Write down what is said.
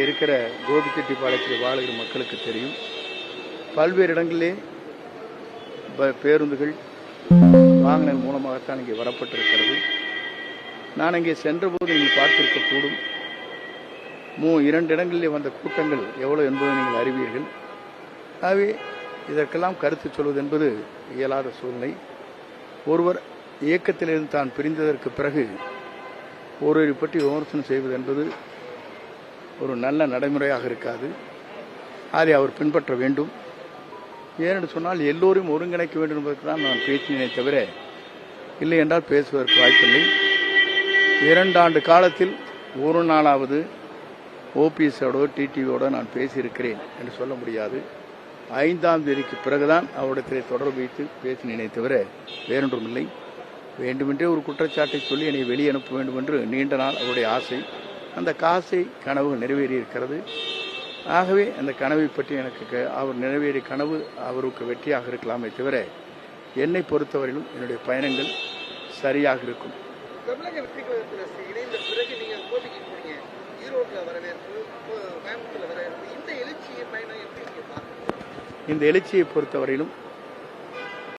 இருக்கிற கோபிச்செட்டிப்பாளையத்தில் வாழுகிற மக்களுக்கு தெரியும். பல்வேறு இடங்களிலே பேருந்துகள் வாகனம் மூலமாகத்தான் இங்கே வரப்பட்டிருக்கிறது. நான் இங்கே சென்றபோது நீங்கள் பார்த்திருக்கக்கூடும். 2 இடங்களிலே வந்த கூட்டங்கள் எவ்வளவு என்பதை நீங்கள் அறிவீர்கள். ஆகவே இதற்கெல்லாம் கருத்து சொல்வது என்பது இயலாத சூழ்நிலை. ஒருவர் இயக்கத்திலிருந்து தான் பிரிந்ததற்கு பிறகு ஒருவரை பற்றி விமர்சனம் செய்வது என்பது ஒரு நல்ல நடைமுறையாக இருக்காது. அதை அவர் பின்பற்ற வேண்டும். ஏனென்று சொன்னால் எல்லோரையும் ஒருங்கிணைக்க வேண்டும் என்பதற்கு தான் நான் பேசினேனே தவிர இல்லை என்றால் பேசுவதற்கு வாய்ப்பில்லை. 2 ஆண்டு காலத்தில் ஒரு நாளாவது ஓபிஎஸோட டிடிவியோட நான் பேசியிருக்கிறேன் என்று சொல்ல முடியாது. 5ஆம் தேதிக்கு பிறகுதான் அவரிடத்தில் தொடர்பு வைத்து பேசினேனே தவிர வேறொன்றுமில்லை. வேண்டுமென்றே ஒரு குற்றச்சாட்டை சொல்லி என்னை வெளியே அனுப்ப வேண்டும் என்று நீண்ட நாள் அவருடைய ஆசை. அந்த கனவு நிறைவேறியிருக்கிறது. ஆகவே அந்த கனவை பற்றி எனக்கு அவர் நிறைவேறிய கனவு அவருக்கு வெற்றியாக இருக்கலாமே தவிர என்னை பொறுத்தவரையிலும் என்னுடைய பயணங்கள் சரியாக இருக்கும். இந்த எழுச்சியை பொறுத்தவரையிலும்